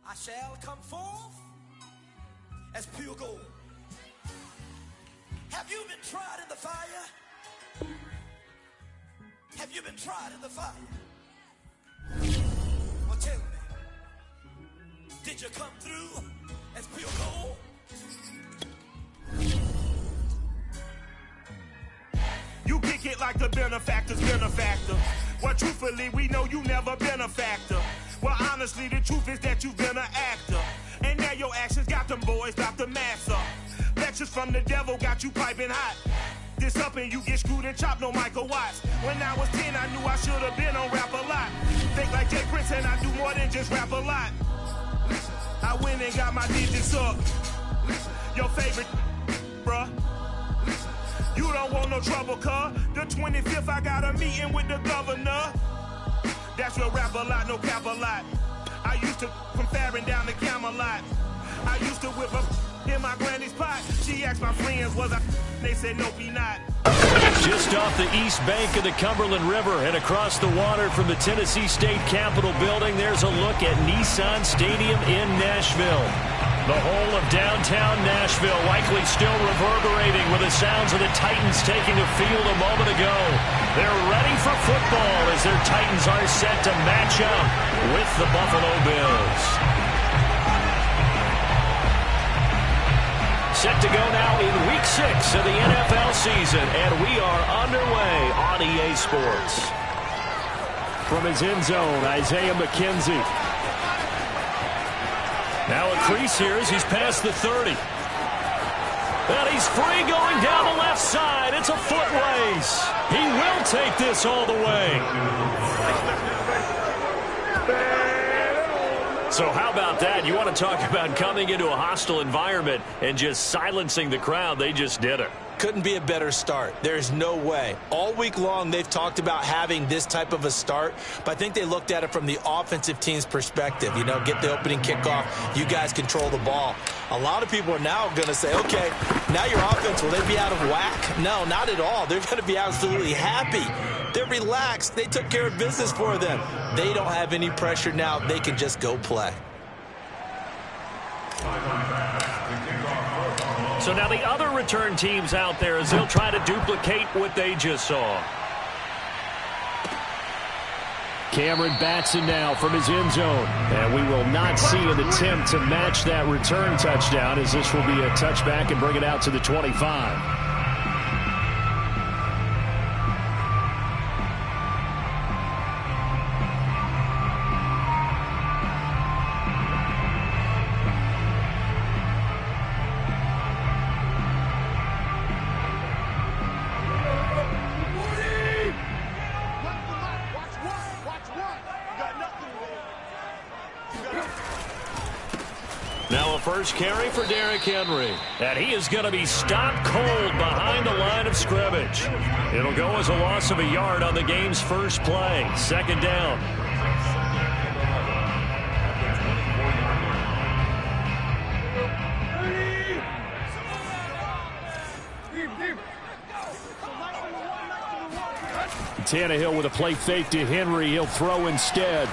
I shall come forth as pure gold. Have you been tried in the fire? Have you been tried in the fire? Well, tell me, did you come through as pure gold? You kick it like the benefactor's benefactor. Well, truthfully, we know you never been a factor. Well, honestly, the truth is that you've been an actor. And now your actions got them boys, got the mask up. Lectures from the devil got you piping hot. This up and you get screwed and chopped, no Michael Watts. When I was 10, I knew I should have been on rap a lot. Think like Jay Prince and I do more than just rap a lot. I went and got my digits up. Your favorite, bruh. You don't want no trouble, cuz. The 25th, I got a meeting with the governor. That's real rap a lot, no cap a lot. I used to from Farron down to Camelot. I used to whip up in my granny's pot. She asked my friends, was I? They said, nope, he not. Just off the east bank of the Cumberland River and across the water from the Tennessee State Capitol building, there's a look at Nissan Stadium in Nashville. The whole of downtown Nashville likely still reverberating with the sounds of the Titans taking the field a moment ago. They're ready for football as their Titans are set to match up with the Buffalo Bills. Set to go now in Week 6 of the NFL season, and we are underway on EA Sports. From his end zone, Isaiah McKenzie. Now a crease here as he's past the 30. And he's free going down the left side. It's a foot race. He will take this all the way. So how about that? You want to talk about coming into a hostile environment and just silencing the crowd. They just did it. Couldn't be a better start. There's no way. All week long, they've talked about having this type of a start, but I think they looked at it from the offensive team's perspective. You know, get the opening kickoff. You guys control the ball. A lot of people are now going to say, okay, now your offense, will they be out of whack? No, not at all. They're going to be absolutely happy. They're relaxed. They took care of business for them. They don't have any pressure now. They can just go play. So now the other return teams out there as they'll try to duplicate what they just saw. Cameron Batson now from his end zone. And we will not see an attempt to match that return touchdown as this will be a touchback and bring it out to the 25. First carry for Derrick Henry. And he is going to be stopped cold behind the line of scrimmage. It'll go as a loss of a yard on the game's first play. Second down. Tannehill with a play fake to Henry. He'll throw instead.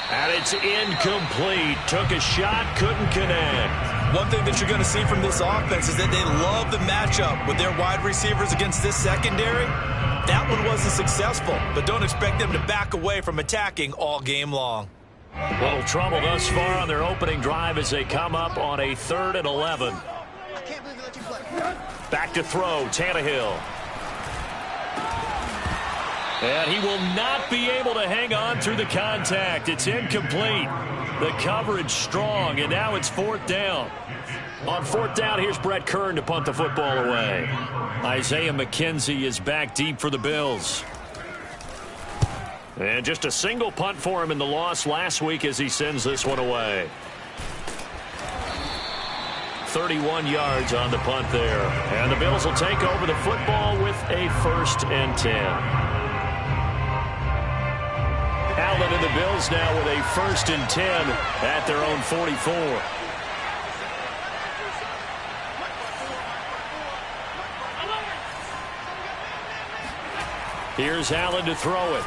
And it's incomplete. Took a shot, couldn't connect. One thing that you're going to see from this offense is that they love the matchup with their wide receivers against this secondary. That one wasn't successful, but don't expect them to back away from attacking all game long. Little trouble thus far on their opening drive as they come up on a 3rd and 11. Back to throw, Tannehill. And he will not be able to hang on through the contact. It's incomplete. The coverage strong, and now it's 4th down. On 4th down, here's Brett Kern to punt the football away. Isaiah McKenzie is back deep for the Bills. And just a single punt for him in the loss last week as he sends this one away. 31 yards on the punt there. And the Bills will take over the football with a 1st and 10. Allen and the Bills now with a 1st and 10 at their own 44. Here's Allen to throw it.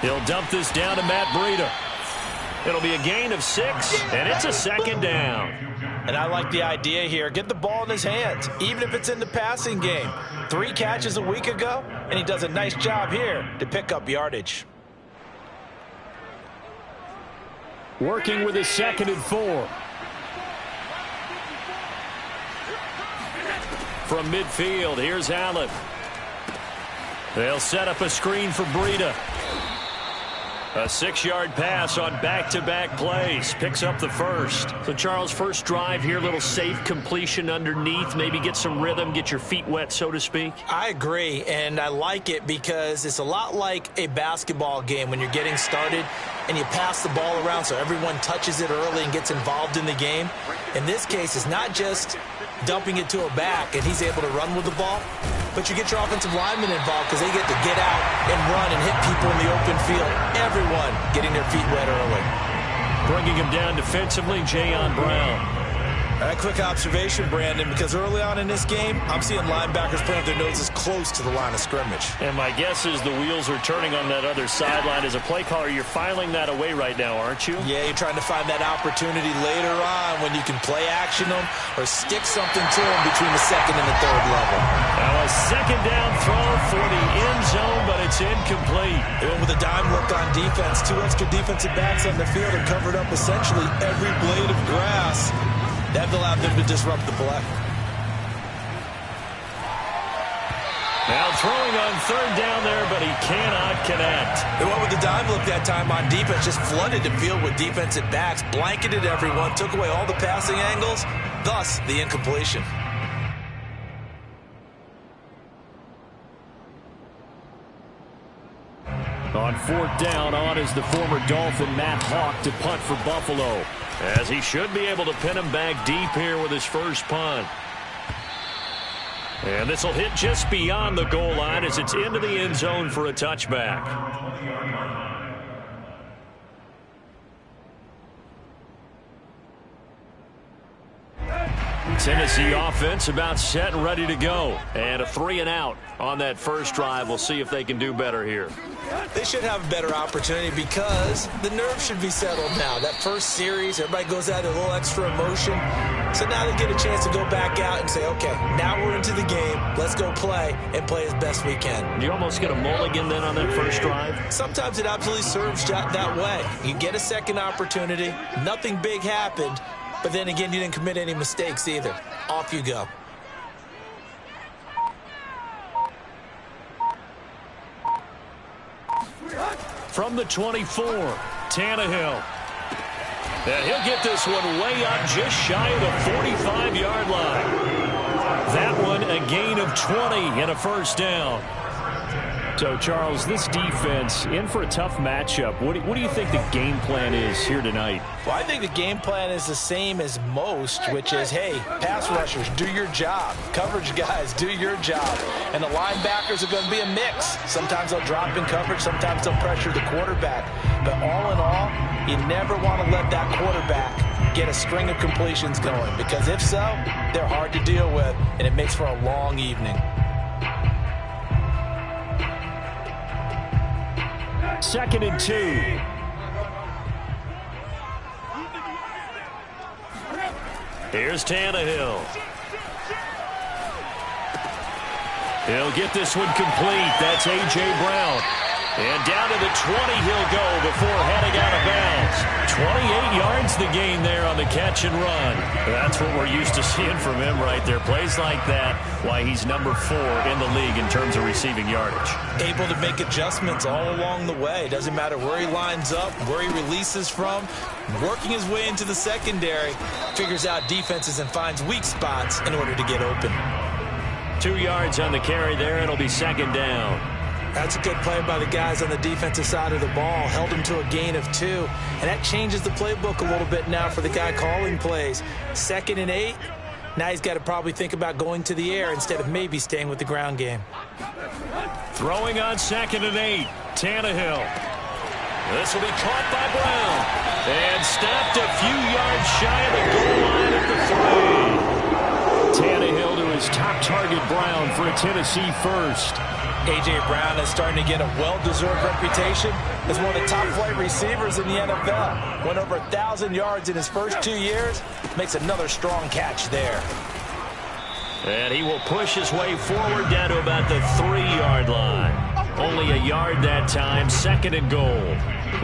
He'll dump this down to Matt Breida. It'll be a gain of 6, and it's a second down. And I like the idea here. Get the ball in his hands, even if it's in the passing game. 3 catches a week ago, and he does a nice job here to pick up yardage. Working with his 2nd and 4. From midfield, here's Allen. They'll set up a screen for Breida. A 6-yard pass on back-to-back plays. Picks up the first. So, Charles, first drive here, little safe completion underneath. Maybe get some rhythm, get your feet wet, so to speak. I agree, and I like it because it's a lot like a basketball game when you're getting started and you pass the ball around so everyone touches it early and gets involved in the game. In this case, it's not just dumping it to a back and he's able to run with the ball, but you get your offensive linemen involved because they get to get out and run and hit people in the open field. Everyone getting their feet wet early. Bringing him down defensively, Jayon Brown. A quick observation, Brandon, because early on in this game, I'm seeing linebackers putting their noses close to the line of scrimmage. And my guess is the wheels are turning on that other sideline. As a play caller, you're filing that away right now, aren't you? Yeah, you're trying to find that opportunity later on when you can play action them or stick something to them between the 2nd and the 3rd level. Now a 2nd down throw for the end zone, but it's incomplete. They went with a dime look on defense. 2 extra defensive backs on the field and covered up essentially every blade of grass. That allowed them to disrupt the play. Now throwing on 3rd down there, but he cannot connect. They went with the dime look that time on defense, just flooded the field with defensive backs, blanketed everyone, took away all the passing angles, thus the incompletion. On 4th down, on is the former Dolphin Matt Hawk to punt for Buffalo, as he should be able to pin him back deep here with his first punt. And this will hit just beyond the goal line as it's into the end zone for a touchback. Tennessee offense about set and ready to go. And a 3 and out on that first drive. We'll see if they can do better here. They should have a better opportunity because the nerves should be settled now. That first series, everybody goes out with a little extra emotion. So now they get a chance to go back out and say, okay, now we're into the game. Let's go play and play as best we can. Do you almost get a mulligan then on that first drive? Sometimes it absolutely serves that way. You get a second opportunity. Nothing big happened. But then again, you didn't commit any mistakes either. Off you go. From the 24, Tannehill. And he'll get this one way up just shy of the 45-yard line. That one a gain of 20 and a first down. So, Charles, this defense in for a tough matchup. What do you think the game plan is here tonight? Well, I think the game plan is the same as most, which is, hey, pass rushers, do your job. Coverage guys, do your job. And the linebackers are going to be a mix. Sometimes they'll drop in coverage. Sometimes they'll pressure the quarterback. But all in all, you never want to let that quarterback get a string of completions going, because if so, they're hard to deal with, and it makes for a long evening. 2nd and 2. Here's Tannehill. He'll get this one complete. That's A.J. Brown. And down to the 20 he'll go before heading out of bounds. 28 yards the gain there on the catch and run. That's what we're used to seeing from him right there. Plays like that, why he's number 4 in the league in terms of receiving yardage. Able to make adjustments all along the way. Doesn't matter where he lines up, where he releases from. Working his way into the secondary. Figures out defenses and finds weak spots in order to get open. 2 yards on the carry there. It'll be 2nd down. That's a good play by the guys on the defensive side of the ball. Held him to a gain of 2. And that changes the playbook a little bit now for the guy calling plays. 2nd and 8. Now he's got to probably think about going to the air instead of maybe staying with the ground game. Throwing on 2nd and 8. Tannehill. This will be caught by Brown. And stopped a few yards shy of the goal line at the 3. Tannehill to his top target, Brown, for a Tennessee first. A.J. Brown is starting to get a well-deserved reputation as one of the top flight receivers in the NFL. Went over 1,000 yards in his first 2 years. Makes another strong catch there. And he will push his way forward down to about the 3-yard line. Only a yard that time, 2nd and goal.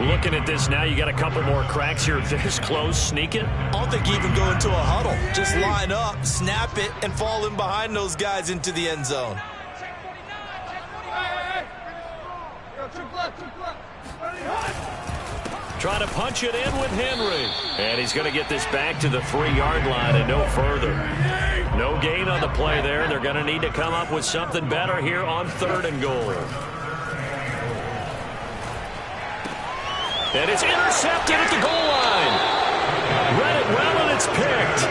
Looking at this now, you got a couple more cracks here this close. Sneak it. I don't think you even go into a huddle. Just line up, snap it, and fall in behind those guys into the end zone. Trying to punch it in with Henry. And he's going to get this back to the 3-yard line and no further. No gain on the play there. They're going to need to come up with something better here on 3rd and goal. And it's intercepted at the goal line. Read it well, and it's picked.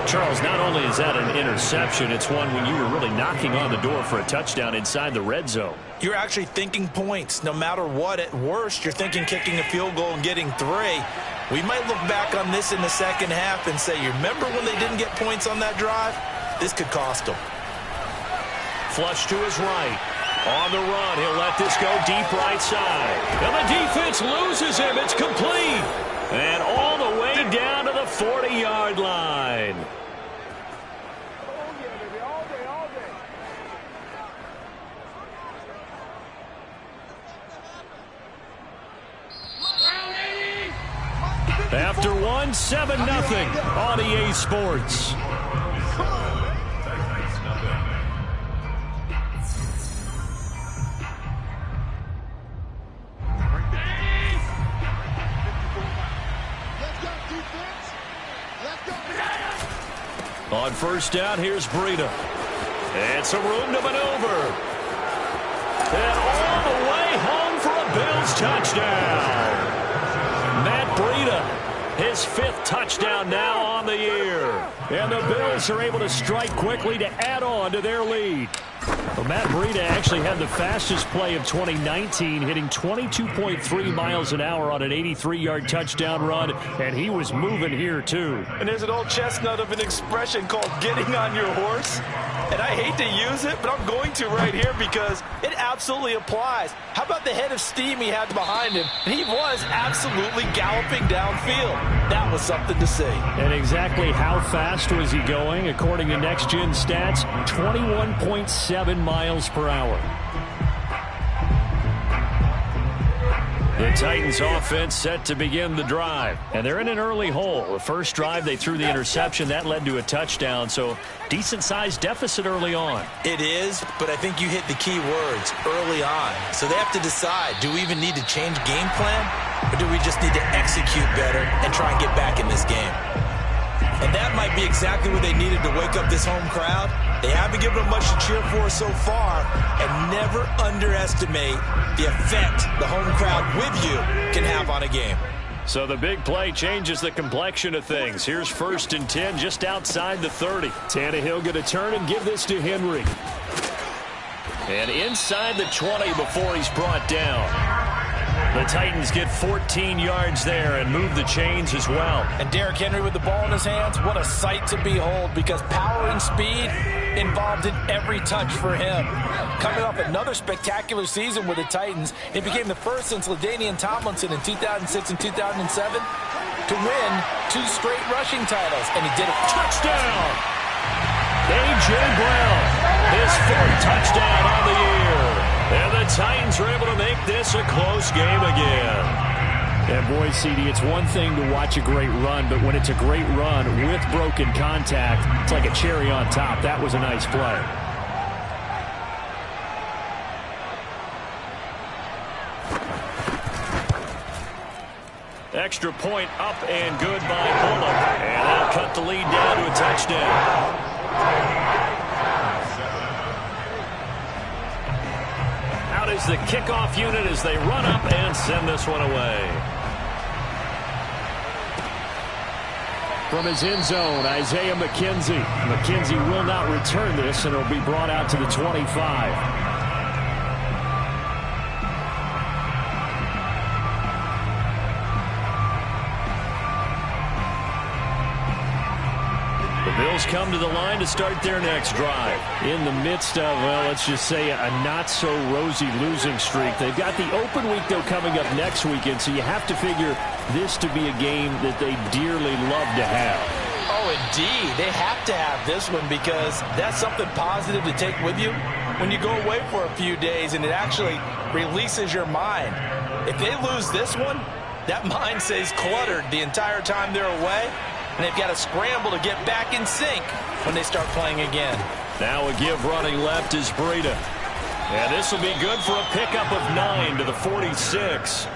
Charles, not only is that an interception, it's one when you were really knocking on the door for a touchdown inside the red zone. You're actually thinking points. No matter what, at worst, you're thinking kicking a field goal and getting 3. We might look back on this in the second half and say, you remember when they didn't get points on that drive? This could cost them. Flush to his right. On the run, he'll let this go deep right side. And the defense loses him. It's complete. And all the way down to the 40-yard line. After 1, 7-0 on EA Sports. On 1st down, here's Breida. And some room to maneuver. And all the way home for a Bills touchdown. Matt Breida, his 5th touchdown now on the year. And the Bills are able to strike quickly to add on to their lead. Well, Matt Breida actually had the fastest play of 2019, hitting 22.3 miles an hour on an 83-yard touchdown run, and he was moving here too. And there's an old chestnut of an expression called getting on your horse. And I hate to use it, but I'm going to right here because it absolutely applies. How about the head of steam he had behind him? And he was absolutely galloping downfield. That was something to see. And exactly how fast was he going? According to Next Gen Stats, 21.7 miles per hour. The Titans offense set to begin the drive. And they're in an early hole. The first drive, they threw the interception. That led to a touchdown. So decent-sized deficit early on. It is, but I think you hit the key words early on. So they have to decide, do we even need to change game plan? Or do we just need to execute better and try and get back in this game? And that might be exactly what they needed to wake up this home crowd. They haven't given them much to cheer for so far, and never underestimate the effect the home crowd with you can have on a game. So the big play changes the complexion of things. Here's 1st and 10 just outside the 30. Tannehill going to turn and give this to Henry. And inside the 20 before he's brought down. The Titans get 14 yards there and move the chains as well. And Derrick Henry with the ball in his hands, what a sight to behold, because power and speed involved in every touch for him. Coming off another spectacular season with the Titans, he became the first since LaDainian Tomlinson in 2006 and 2007 to win 2 straight rushing titles, and he did it. Touchdown! A.J. Brown, his 4th touchdown on the year. And the Titans are able to make this a close game again. And boy, CD, it's one thing to watch a great run, but when it's a great run with broken contact, it's like a cherry on top. That was a nice play. Extra point up and good by Bullock. And that'll cut the lead down to a touchdown. Out is the kickoff unit as they run up and send this one away. From his end zone, Isaiah McKenzie. McKenzie will not return this, and it'll be brought out to the 25. Bills come to the line to start their next drive. In the midst of, well, let's just say a not-so-rosy losing streak. They've got the open week, though, coming up next weekend, so you have to figure this to be a game that they dearly love to have. Oh, indeed. They have to have this one because that's something positive to take with you when you go away for a few days, and it actually releases your mind. If they lose this one, that mind stays cluttered the entire time they're away, and they've got to scramble to get back in sync when they start playing again. Now a give running left is Breida. And this will be good for a pickup of 9 to the 46.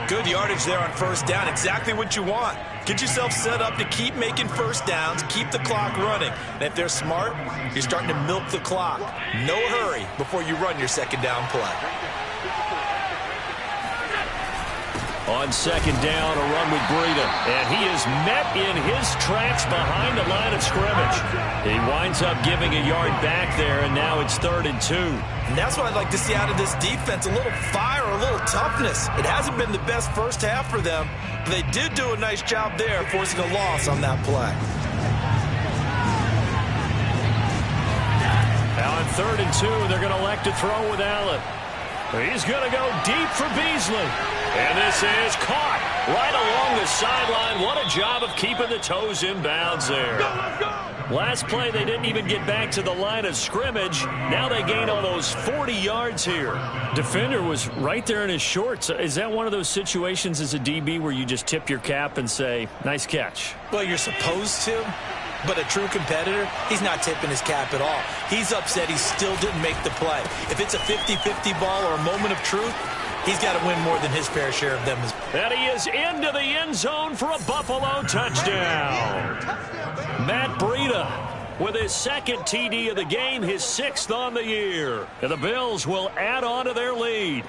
Good yardage there on first down. Exactly what you want. Get yourself set up to keep making first downs, keep the clock running. And if they're smart, you're starting to milk the clock. No hurry before you run your second down play. On second down, a run with Breida. And he is met in his tracks behind the line of scrimmage. He winds up giving a yard back there, and now it's 3rd and 2. And that's what I'd like to see out of this defense, a little fire, a little toughness. It hasn't been the best first half for them, but they did do a nice job there, forcing a loss on that play. Now on 3rd and 2, they're going to elect to throw with Allen. He's going to go deep for Beasley. And this is caught right along the sideline. What a job of keeping the toes in bounds there. Last play, they didn't even get back to the line of scrimmage. Now they gain almost 40 yards here. Defender was right there in his shorts. Is that one of those situations as a DB where you just tip your cap and say, nice catch? Well, you're supposed to. But a true competitor, he's not tipping his cap at all. He's upset he still didn't make the play. If it's a 50-50 ball or a moment of truth, he's got to win more than his fair share of them. And he is into the end zone for a Buffalo touchdown. Matt Breida with his second TD of the game, his 6th on the year. And the Bills will add on to their lead.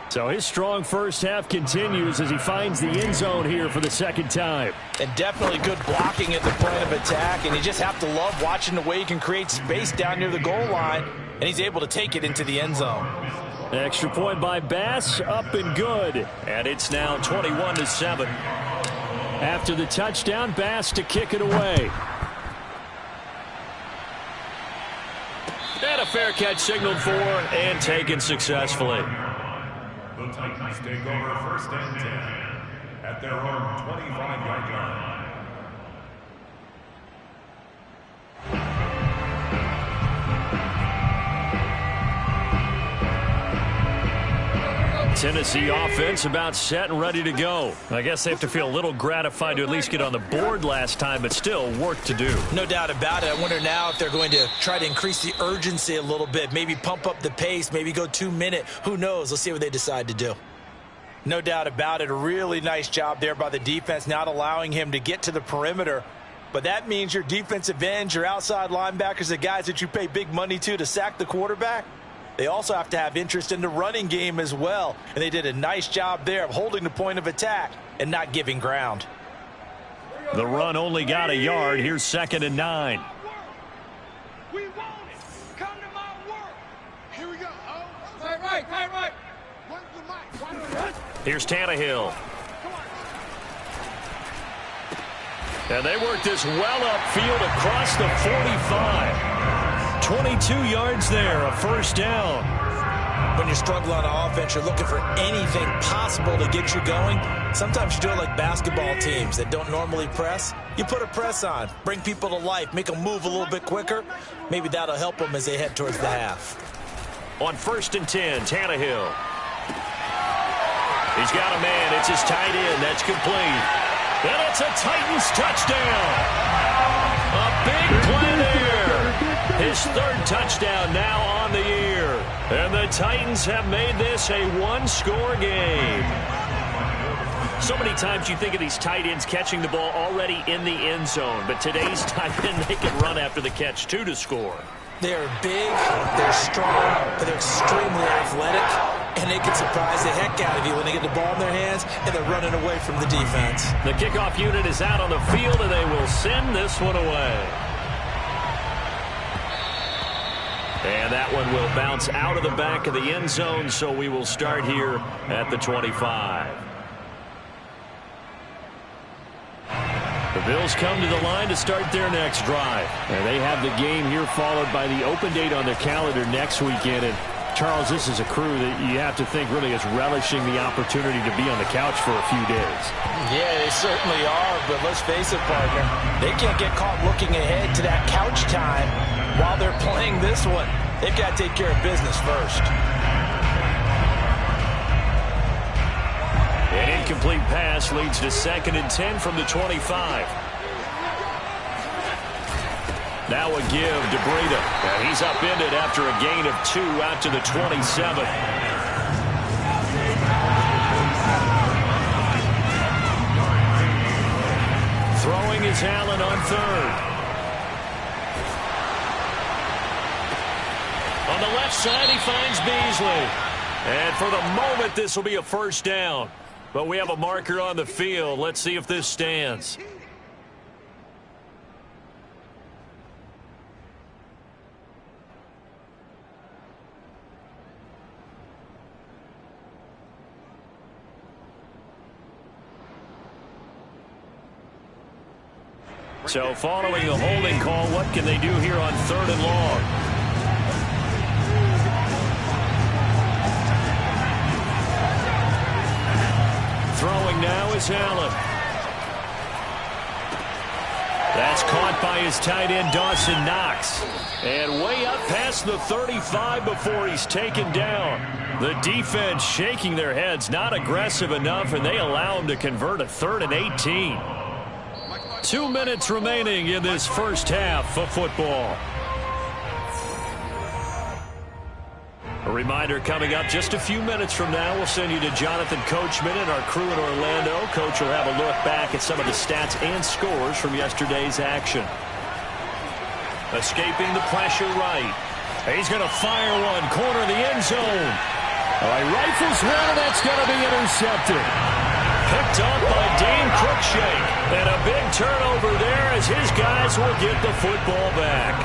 So his strong first half continues as he finds the end zone here for the second time. And definitely good blocking at the point of attack. And you just have to love watching the way he can create space down near the goal line. And he's able to take it into the end zone. Extra point by Bass, up and good. And it's now 21-7. After the touchdown, Bass to kick it away. And a fair catch signaled for and taken successfully. The Titans take over 1st and 10 at their own 25-yard line. Tennessee offense about set and ready to go. I guess they have to feel a little gratified to at least get on the board last time, but still work to do. No doubt about it. I wonder now if they're going to try to increase the urgency a little bit, maybe pump up the pace, maybe go 2-minute. Who knows? Let's see what they decide to do. No doubt about it. A really nice job there by the defense, not allowing him to get to the perimeter. But that means your defensive ends, your outside linebackers, the guys that you pay big money to sack the quarterback, they also have to have interest in the running game as well. And they did a nice job there of holding the point of attack and not giving ground. The run only got a yard. Here's 2nd and 9. We want it. Come to my work. Here we go. Tight right, tight right. Here's Tannehill. And they work this well upfield across the 45. 22 yards there, a first down. When you're struggling on offense, you're looking for anything possible to get you going. Sometimes you do it like basketball teams that don't normally press. You put a press on, bring people to life, make them move a little bit quicker. Maybe that'll help them as they head towards the half. On 1st and 10, Tannehill. He's got a man. It's his tight end. That's complete. And it's a Titans touchdown. A big play there. His 3rd touchdown now on the year. And the Titans have made this a one-score game. So many times you think of these tight ends catching the ball already in the end zone. But today's tight end, they can run after the catch, too, to score. They're big, they're strong, but they're extremely athletic. And they can surprise the heck out of you when they get the ball in their hands and they're running away from the defense. The kickoff unit is out on the field, and they will send this one away. And that one will bounce out of the back of the end zone, so we will start here at the 25. The Bills come to the line to start their next drive. And they have the game here followed by the open date on their calendar next weekend. And Charles, this is a crew that you have to think really is relishing the opportunity to be on the couch for a few days. Yeah, they certainly are, but let's face it, partner. They can't get caught looking ahead to that couch time while they're playing this one. They've got to take care of business first. An incomplete pass leads to 2nd and 10 from the 25. Now a give to Breida. And he's upended after a gain of 2 out to the 27. Throwing is Allen on 3rd. On the left side, he finds Beasley. And for the moment, this will be a first down. But we have a marker on the field. Let's see if this stands. So following the holding call, what can they do here on 3rd and long? Throwing now is Allen. That's caught by his tight end, Dawson Knox. And way up past the 35 before he's taken down. The defense shaking their heads, not aggressive enough, and they allow him to convert a 3rd and 18. 2 minutes remaining in this first half of football. A reminder coming up just a few minutes from now. We'll send you to Jonathan Coachman and our crew in Orlando. Coach will have a look back at some of the stats and scores from yesterday's action. Escaping the pressure right. He's going to fire one. Corner of the end zone. All right, rifles one, and that's going to be intercepted. Picked up by Dane Cruikshank. And a big turnover there as his guys will get the football back.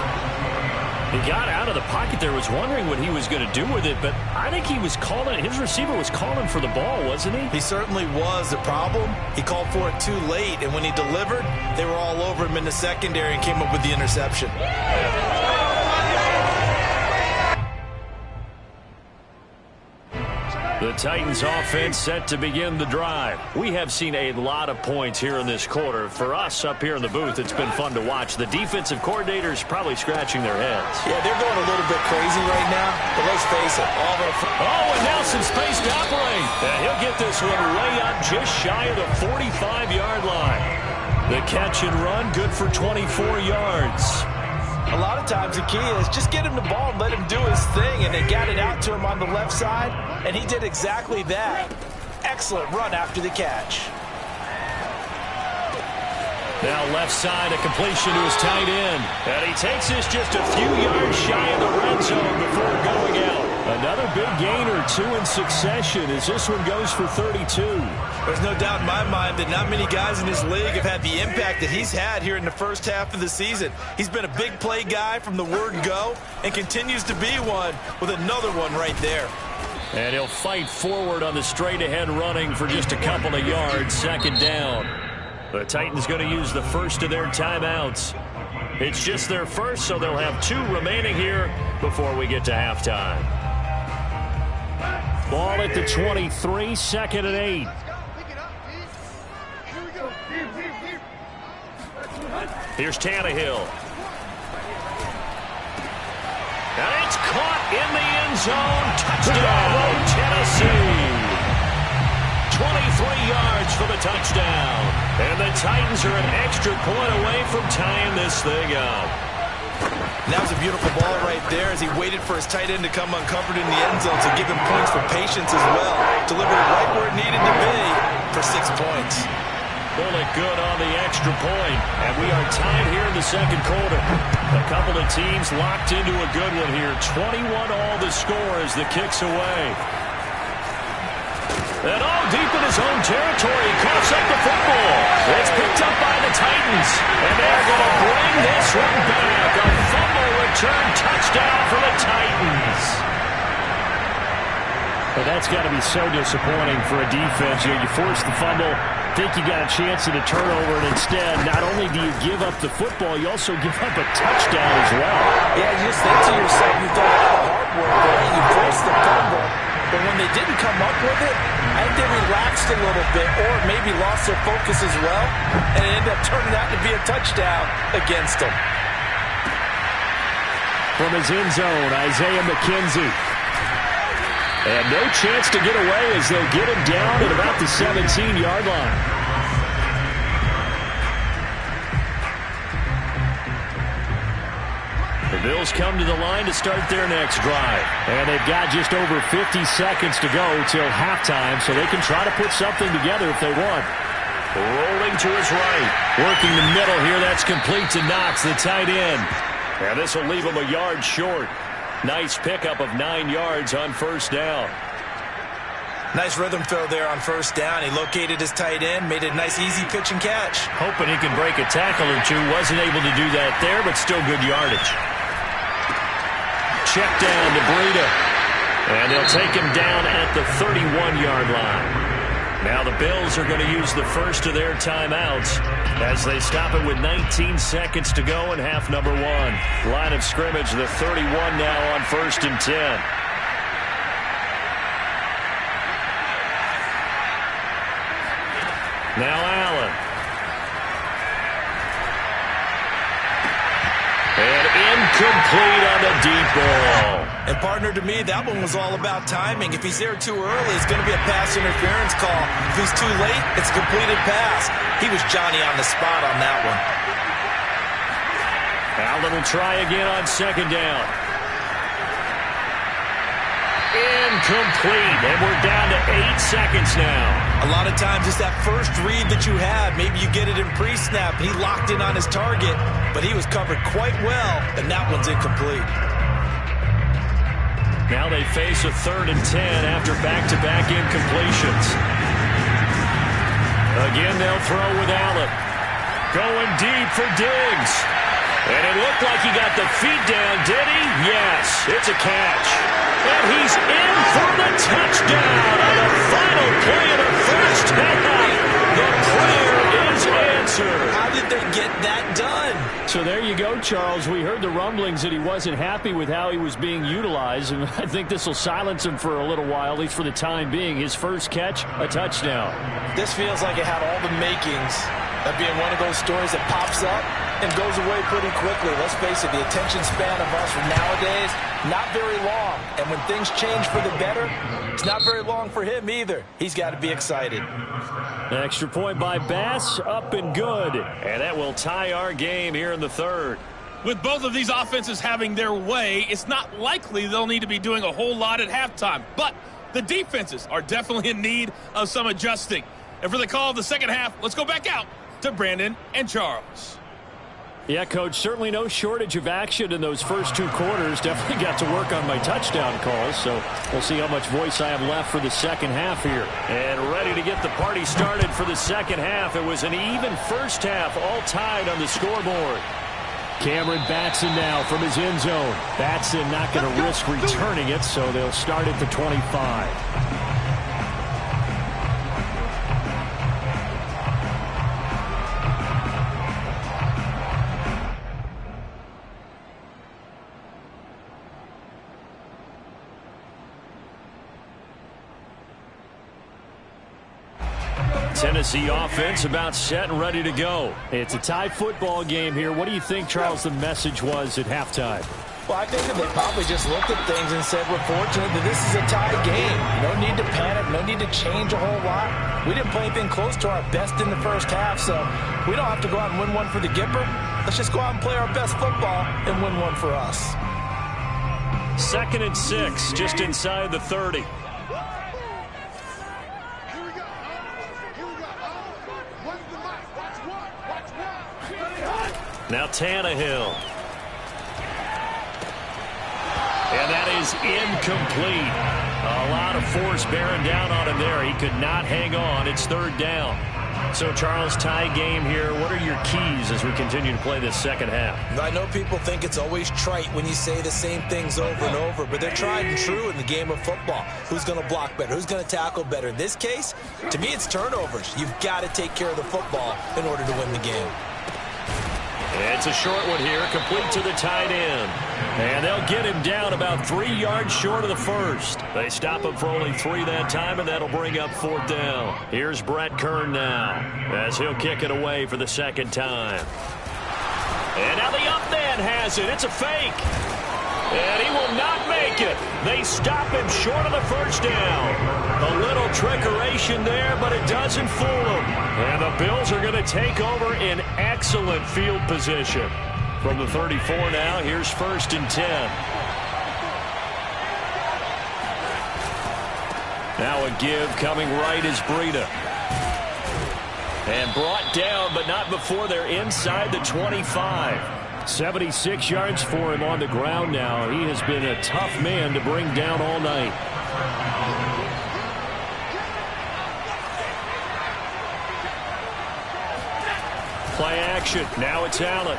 He got out of the pocket there, was wondering what he was going to do with it, but I think he was calling, his receiver was calling for the ball, wasn't he? He certainly was. The problem, he called for it too late, and when he delivered, they were all over him in the secondary and came up with the interception. The Titans offense set to begin the drive. We have seen a lot of points here in this quarter. For us up here in the booth, it's been fun to watch. The defensive coordinators probably scratching their heads. Yeah, they're going a little bit crazy right now, but let's face it. And now some space to operate. And he'll get this one way up just shy of the 45-yard line. The catch and run, good for 24 yards. A lot of times the key is just get him the ball and let him do his thing, and they got it out to him on the left side, and he did exactly that. Excellent run after the catch. Now left side, a completion to his tight end. And he takes this just a few yards shy of the red zone before going out. Another big gain or 2 in succession as this one goes for 32. There's no doubt in my mind that not many guys in this league have had the impact that he's had here in the first half of the season. He's been a big play guy from the word go and continues to be one with another one right there. And he'll fight forward on the straight-ahead running for just a couple of yards, 2nd down. The Titans going to use the first of their timeouts. It's just their first, so they'll have 2 remaining here before we get to halftime. Ball at the 23, 2nd and 8. Here's Tannehill. And it's caught in the end zone. Touchdown, Tennessee. 23 yards for the touchdown. And the Titans are an extra point away from tying this thing up. And that was a beautiful ball right there as he waited for his tight end to come uncovered in the end zone to give him points for patience as well. Delivered it right where it needed to be for 6 points. Bullet good on the extra point. And we are tied here in the second quarter. A couple of teams locked into a good one here. 21 all the score as the kick's away. And all deep in his own territory, he coughs up the football. It's picked up by the Titans. And they're going to bring this one back. A fumble return touchdown for the Titans. But that's got to be so disappointing for a defense. You force the fumble, think you got a chance at a turnover, and instead, not only do you give up the football, you also give up a touchdown as well. Yeah, you just think to yourself, you've done all the hard work, right? You forced the fumble, but when they didn't come up with it, I think they relaxed a little bit, or maybe lost their focus as well, and it ended up turning out to be a touchdown against them. From his end zone, Isaiah McKenzie. And no chance to get away as they'll get him down at about the 17-yard line. The Bills come to the line to start their next drive. And they've got just over 50 seconds to go till halftime, so they can try to put something together if they want. Rolling to his right. Working the middle here. That's complete to Knox, the tight end. And this will leave him a yard short. Nice pickup of 9 yards on first down. Nice rhythm throw there on first down. He located his tight end, made a nice easy pitch and catch. Hoping he can break a tackle or two. Wasn't able to do that there, but still good yardage. Check down to Breida. And they'll take him down at the 31-yard line. Now the Bills are going to use the first of their timeouts as they stop it with 19 seconds to go in half number one. Line of scrimmage, the 31 now on 1st and 10. Now Allen. And incomplete on the deep ball. And partner, to me, that one was all about timing. If he's there too early, it's going to be a pass interference call. If he's too late, it's a completed pass. He was Johnny on the spot on that one. Allen will try again on second down. Incomplete, and we're down to 8 seconds now. A lot of times it's that first read that you have. Maybe you get it in pre-snap. He locked in on his target, but he was covered quite well, and that one's incomplete. Now they face a 3rd and 10 after back-to-back incompletions. Again, they'll throw with Allen. Going deep for Diggs. And it looked like he got the feet down, did he? Yes, it's a catch. And he's in for the touchdown on the final play of the first half. The prayer is answered. How did they get that done? So there you go, Charles. We heard the rumblings that he wasn't happy with how he was being utilized, and I think this will silence him for a little while, at least for the time being. His first catch, a touchdown. This feels like it had all the makings of being one of those stories that pops up and goes away pretty quickly. Let's face it, the attention span of us from nowadays, not very long. And when things change for the better, it's not very long for him either. He's got to be excited. An extra point by Bass, up and good. And that will tie our game here in the third. With both of these offenses having their way, it's not likely they'll need to be doing a whole lot at halftime. But the defenses are definitely in need of some adjusting. And for the call of the second half, let's go back out to Brandon and Charles. Yeah, Coach, certainly no shortage of action in those first 2 quarters. Definitely got to work on my touchdown calls, so we'll see how much voice I have left for the second half here. And ready to get the party started for the second half. It was an even first half, all tied on the scoreboard. Cameron Batson now from his end zone. Batson not going to risk returning it, so they'll start at the 25. Tennessee offense about set and ready to go. It's a tie football game here. What do you think, Charles, the message was at halftime? Well, I think that they probably just looked at things and said, we're fortunate that this is a tie game. No need to panic. No need to change a whole lot. We didn't play anything close to our best in the first half, so we don't have to go out and win one for the Gipper. Let's just go out and play our best football and win one for us. 2nd and 6, just inside the 30. Now Tannehill. And that is incomplete. A lot of force bearing down on him there. He could not hang on. It's 3rd down. So, Charles, tie game here. What are your keys as we continue to play this second half? I know people think it's always trite when you say the same things over and over, but they're tried and true in the game of football. Who's going to block better? Who's going to tackle better? In this case, to me, it's turnovers. You've got to take care of the football in order to win the game. It's a short one here, complete to the tight end. And they'll get him down about 3 yards short of the first. They stop him for only 3 that time, and that'll bring up 4th down. Here's Brett Kern now, as he'll kick it away for the second time. And now the up man has it. It's a fake. And he will not make it. They stop him short of the first down. A little trickeration there, but it doesn't fool him. And the Bills are going to take over in excellent field position. From the 34 now, here's 1st and 10. Now a give coming right is Breida. And brought down, but not before they're inside the 25. 76 yards for him on the ground now. He has been a tough man to bring down all night. Play action. Now it's Allen.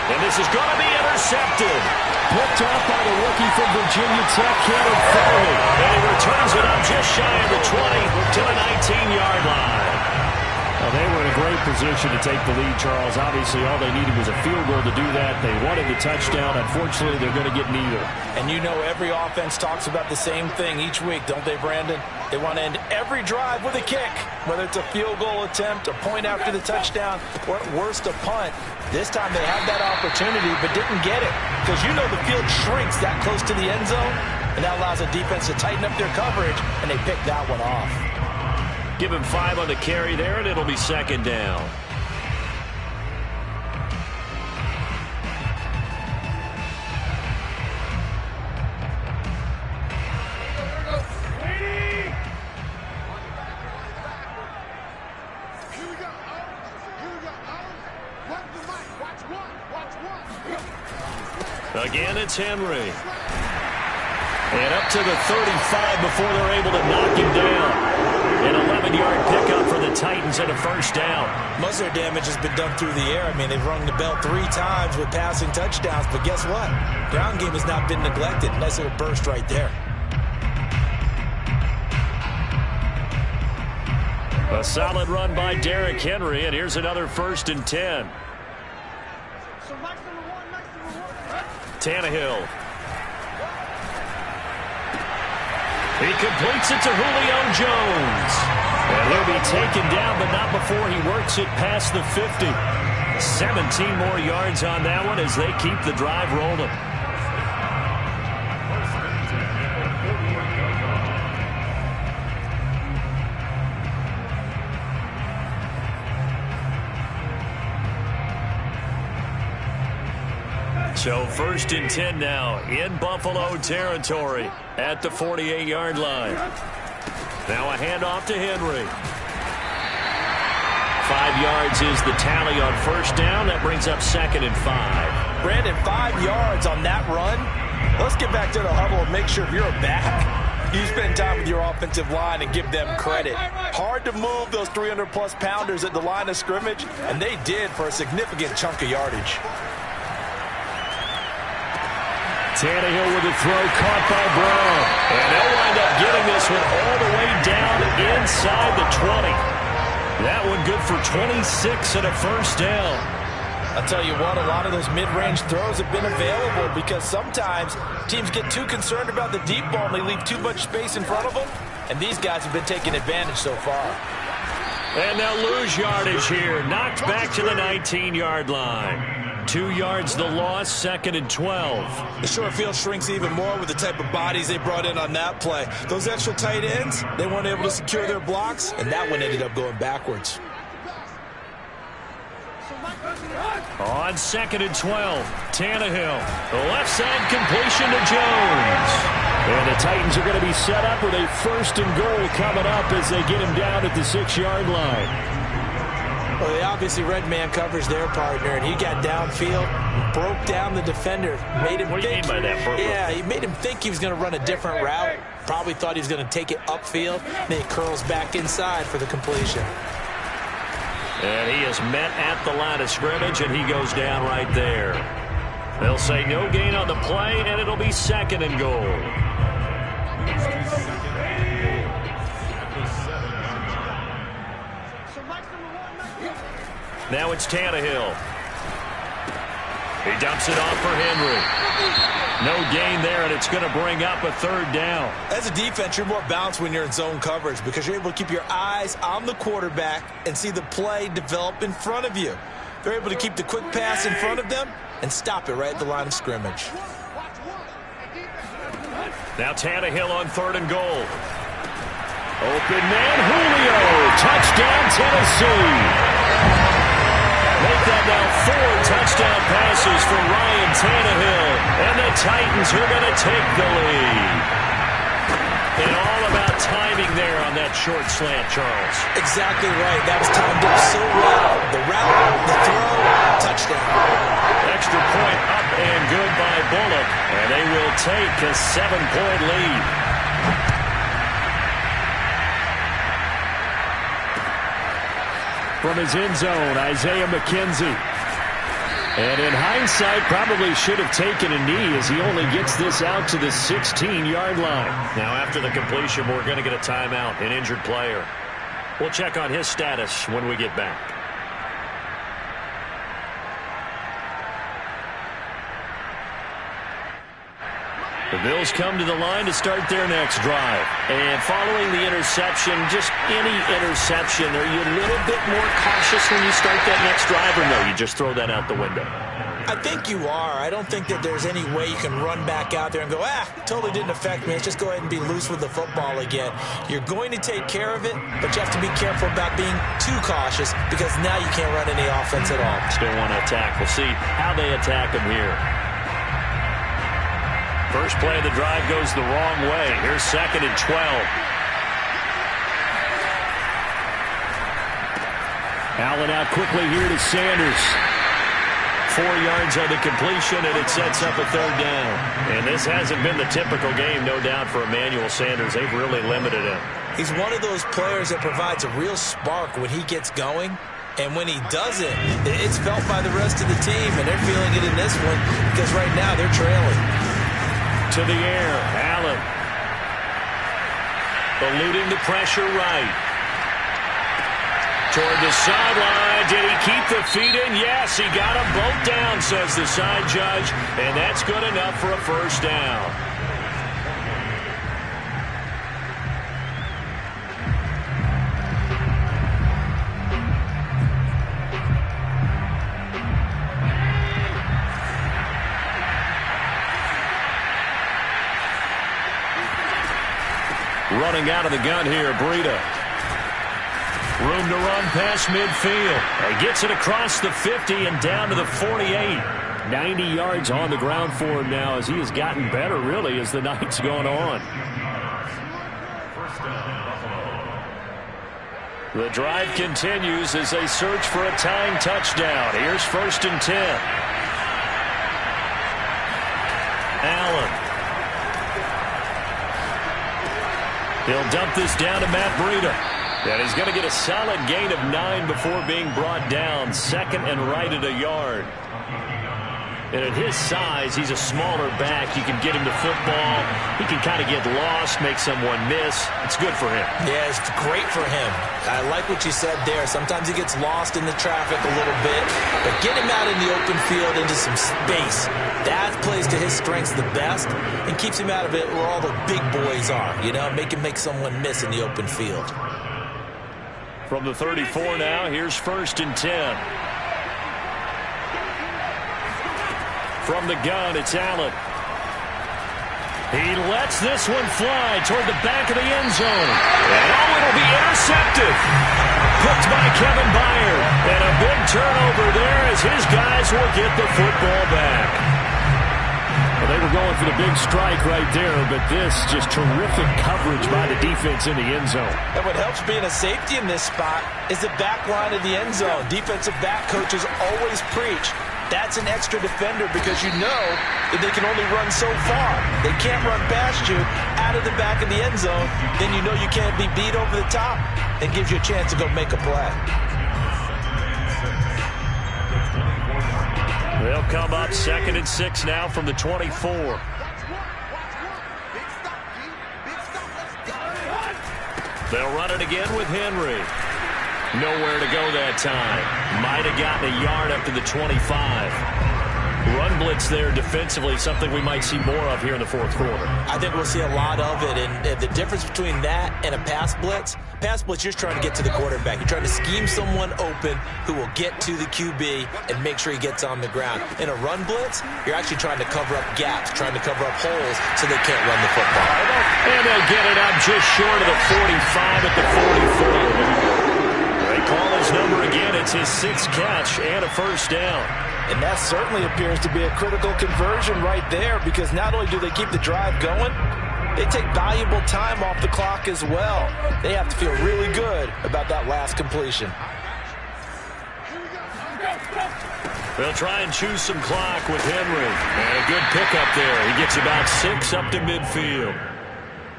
And this is going to be intercepted. Picked off by the rookie from Virginia Tech, Cannon Farley. And he returns it up just shy of the 20 to the 19-yard line. Well, they were in a great position to take the lead, Charles. Obviously, all they needed was a field goal to do that. They wanted the touchdown. Unfortunately, they're going to get neither. And you know every offense talks about the same thing each week, don't they, Brandon? They want to end every drive with a kick, whether it's a field goal attempt, a point after the touchdown, or at worst, a punt. This time they had that opportunity but didn't get it because you know the field shrinks that close to the end zone, and that allows the defense to tighten up their coverage, and they picked that one off. Give him 5 on the carry there, and it'll be 2nd down. Again, it's Henry. And up to the 35 before they're able to knock him down. An 11-yard pickup for the Titans and a 1st down. Most of their damage has been done through the air. I mean, they've rung the bell 3 times with passing touchdowns, but guess what? Ground game has not been neglected. Nice little burst right there. A solid run by Derrick Henry, and here's another 1st and 10. Tannehill. He completes it to Julio Jones. And he'll be taken down, but not before he works it past the 50. 17 more yards on that one as they keep the drive rolling. So 1st and 10 now in Buffalo territory at the 48-yard line. Now a handoff to Henry. 5 yards is the tally on 1st down. That brings up 2nd and 5. Brandon, 5 yards on that run. Let's get back to the huddle and make sure if you're a back, you spend time with your offensive line and give them credit. Hard to move those 300-plus pounders at the line of scrimmage, and they did for a significant chunk of yardage. Tannehill with a throw caught by Brown. And they'll wind up getting this one all the way down inside the 20. That one good for 26 and a 1st down. I'll tell you what, a lot of those mid-range throws have been available because sometimes teams get too concerned about the deep ball and they leave too much space in front of them. And these guys have been taking advantage so far. And they'll lose yardage here. Knocked back to the 19-yard line. 2 yards the loss, 2nd and 12. The short field shrinks even more with the type of bodies they brought in on that play. Those extra tight ends, they weren't able to secure their blocks, and that one ended up going backwards. On 2nd and 12, Tannehill. The left side completion to Jones. And the Titans are going to be set up with a 1st and goal coming up as they get him down at the 6-yard line. Well, they obviously read man coverage their partner, and he got downfield, broke down the defender, made him What do you mean by that, Purple? Yeah, he made him think he was going to run a different route. Probably thought he was going to take it upfield. Then he curls back inside for the completion. And he is met at the line of scrimmage, and he goes down right there. They'll say no gain on the play, and it'll be 2nd and goal. Now it's Tannehill. He dumps it off for Henry. No gain there, and it's going to bring up a 3rd down. As a defense, you're more balanced when you're in zone coverage because you're able to keep your eyes on the quarterback and see the play develop in front of you. They're able to keep the quick pass in front of them and stop it right at the line of scrimmage. Now Tannehill on 3rd and goal. Open man, Julio. Touchdown, Tennessee. Make that now 4 touchdown passes for Ryan Tannehill. And the Titans are going to take the lead. And all about timing there on that short slant, Charles. Exactly right. That was timed up so well. The route, the throw, touchdown. Extra point up and good by Bullock. And they will take a 7-point lead. From his end zone, Isaiah McKenzie. And in hindsight, probably should have taken a knee as he only gets this out to the 16-yard line. Now, after the completion, we're going to get a timeout, an injured player. We'll check on his status when we get back. The Bills come to the line to start their next drive. And following the interception, just any interception, are you a little bit more cautious when you start that next drive, or no, you just throw that out the window? I think you are. I don't think that there's any way you can run back out there and go, totally didn't affect me. Let's just go ahead and be loose with the football again. You're going to take care of it, but you have to be careful about being too cautious because now you can't run any offense at all. Still want to attack. We'll see how they attack him here. First play of the drive goes the wrong way. Here's 2nd and 12. Allen out quickly here to Sanders. 4 yards on the completion, and it sets up a 3rd down. And this hasn't been the typical game, no doubt, for Emmanuel Sanders. They've really limited him. He's one of those players that provides a real spark when he gets going. And when he doesn't, it's felt by the rest of the team, and they're feeling it in this one because right now they're trailing. To the air, Allen. Eluding the pressure right. Toward the sideline. Did he keep the feet in? Yes, he got them both down, says the side judge. And that's good enough for a 1st down. Running out of the gun here, Breida. Room to run past midfield. He gets it across the 50 and down to the 48. 90 yards on the ground for him now as he has gotten better, really, as the night's gone on. The drive continues as they search for a tying touchdown. Here's 1st and 10. Allen. He'll dump this down to Matt Breida. And he's going to get a solid gain of 9 before being brought down. 2nd and right at a yard. And at his size, he's a smaller back. You can get him to football. He can kind of get lost, make someone miss. It's good for him. Yeah, it's great for him. I like what you said there. Sometimes he gets lost in the traffic a little bit. But get him out in the open field into some space. That plays to his strengths the best and keeps him out of it where all the big boys are. You know, make him make someone miss in the open field. From the 34 now, here's 1st and 10. From the gun, it's Allen. He lets this one fly toward the back of the end zone. And it'll be intercepted. Picked by Kevin Byard. And a big turnover there as his guys will get the football back. Well, they were going for the big strike right there, but this just terrific coverage by the defense in the end zone. And what helps being a safety in this spot is the back line of the end zone. Defensive back coaches always preach. That's an extra defender because you know that they can only run so far. They can't run past you out of the back of the end zone. Then you know you can't be beat over the top. It gives you a chance to go make a play. They'll come up 2nd and 6 now from the 24. They'll run it again with Henry. Nowhere to go that time. Might have gotten a yard up to the 25. Run blitz there defensively, something we might see more of here in the fourth quarter. I think we'll see a lot of it, and the difference between that and a pass blitz, you're just trying to get to the quarterback. You're trying to scheme someone open who will get to the QB and make sure he gets on the ground. In a run blitz, you're actually trying to cover up gaps, trying to cover up holes so they can't run the football. And they'll get it up just short of the 45 at the 44. They call his number again. It's his 6th catch and a first down. And that certainly appears to be a critical conversion right there because not only do they keep the drive going, they take valuable time off the clock as well. They have to feel really good about that last completion. They'll try and choose some clock with Henry. And a good pickup there. He gets about 6 up to midfield.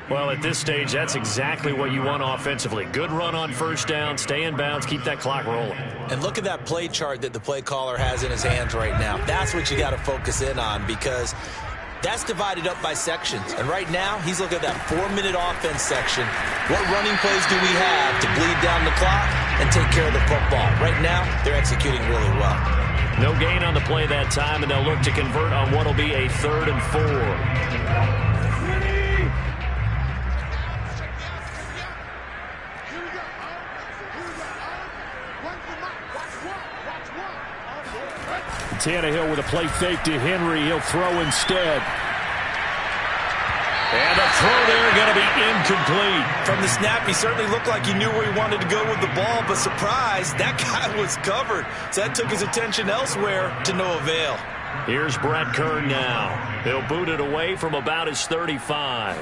Well, at this stage, that's exactly what you want offensively. Good run on first down, stay in bounds, keep that clock rolling. And look at that play chart that the play caller has in his hands right now. That's what you got to focus in on because that's divided up by sections. And right now, he's looking at that 4-minute offense section. What running plays do we have to bleed down the clock and take care of the football? Right now, they're executing really well. No gain on the play that time, and they'll look to convert on what will be a 3rd and 4. Tannehill with a play fake to Henry. He'll throw instead. And the throw there going to be incomplete. From the snap, he certainly looked like he knew where he wanted to go with the ball, but surprise, that guy was covered. So that took his attention elsewhere to no avail. Here's Brett Kern now. He'll boot it away from about his 35.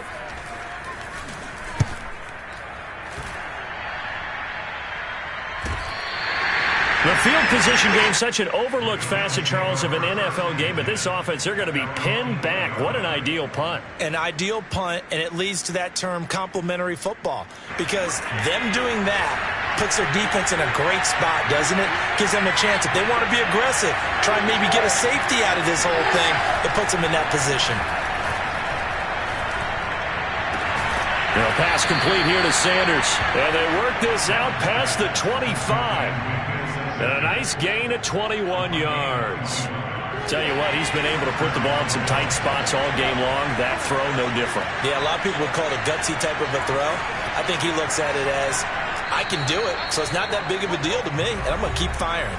The field position game, such an overlooked facet, Charles, of an NFL game, but this offense, they're going to be pinned back. What an ideal punt. An ideal punt, and it leads to that term complementary football, because them doing that puts their defense in a great spot, doesn't it? Gives them a chance. If they want to be aggressive, try and maybe get a safety out of this whole thing, it puts them in that position. They'll pass complete here to Sanders, and they work this out past the 25. And a nice gain of 21 yards. Tell you what, he's been able to put the ball in some tight spots all game long. That throw, no different. Yeah, a lot of people would call it a gutsy type of a throw. I think he looks at it as, I can do it, so it's not that big of a deal to me, and I'm going to keep firing.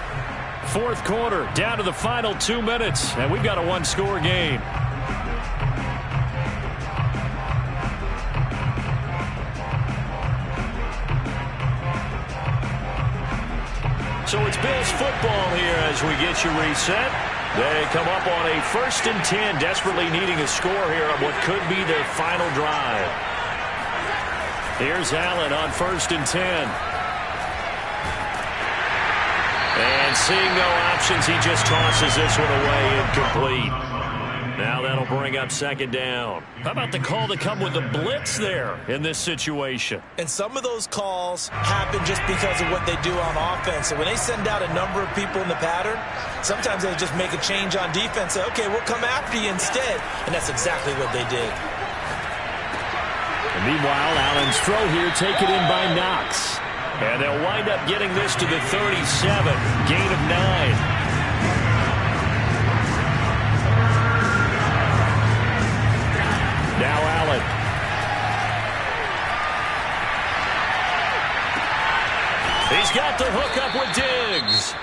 Fourth quarter, down to the final 2 minutes, and we've got a one-score game. So it's Bills football here as we get you reset. They come up on a 1st and 10, desperately needing a score here on what could be their final drive. Here's Allen on 1st and 10. And seeing no options, he just tosses this one away incomplete. Now that'll bring up 2nd down. How about the call to come with the blitz there in this situation? And some of those calls happen just because of what they do on offense. So when they send out a number of people in the pattern, sometimes they just make a change on defense. Say, okay, we'll come after you instead. And that's exactly what they did. And meanwhile, Allen's throw here taken in by Knox. And they'll wind up getting this to the 37. Gain of 9. Now Allen. He's got the hook up with Diggs.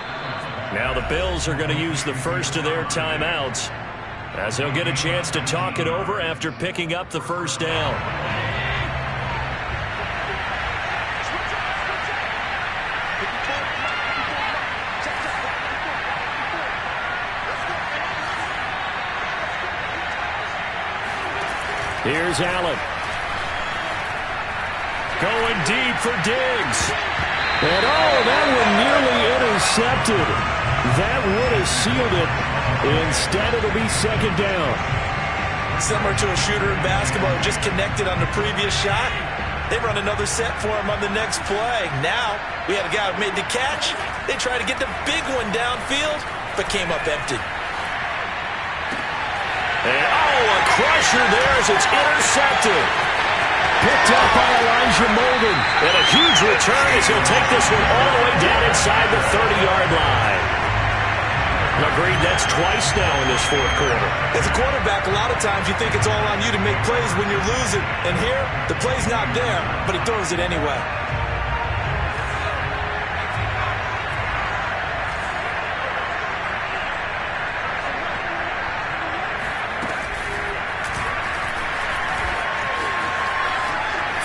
Now the Bills are going to use the first of their timeouts as they'll get a chance to talk it over after picking up the first down. Here's Allen. Going deep for Diggs. And that one nearly intercepted. That would have sealed it. Instead, it'll be second down. Similar to a shooter in basketball, just connected on the previous shot. They run another set for him on the next play. Now, we had a guy who made the catch. They tried to get the big one downfield, but came up empty. And, a crusher there as it's intercepted. Picked up by Elijah Molden. And a huge return as he'll take this one all the way down inside the 30-yard line. Agreed, that's twice now in this fourth quarter. As a quarterback, a lot of times you think it's all on you to make plays when you're losing. And here, the play's not there, but he throws it anyway.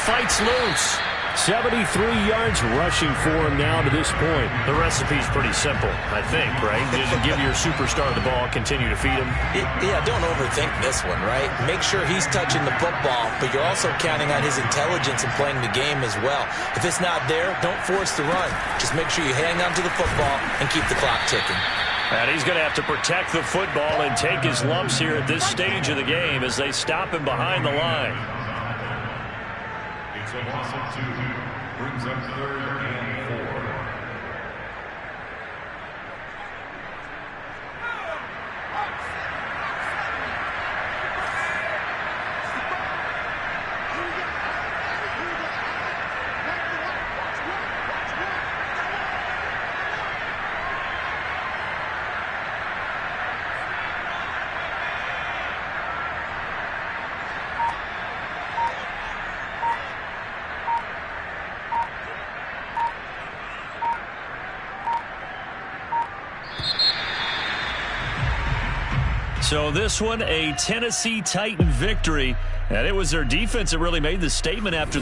Fights loose. 73 yards rushing for him now to this point. The recipe's pretty simple, I think, right? Just give your superstar the ball, continue to feed him. Yeah, don't overthink this one, right? Make sure he's touching the football, but you're also counting on his intelligence and playing the game as well. If it's not there, don't force the run. Just make sure you hang on to the football and keep the clock ticking. And he's going to have to protect the football and take his lumps here at this stage of the game as they stop him behind the line. It's a loss of 2. Brings up 3rd and 4. So this one, a Tennessee Titan victory. And it was their defense that really made the statement after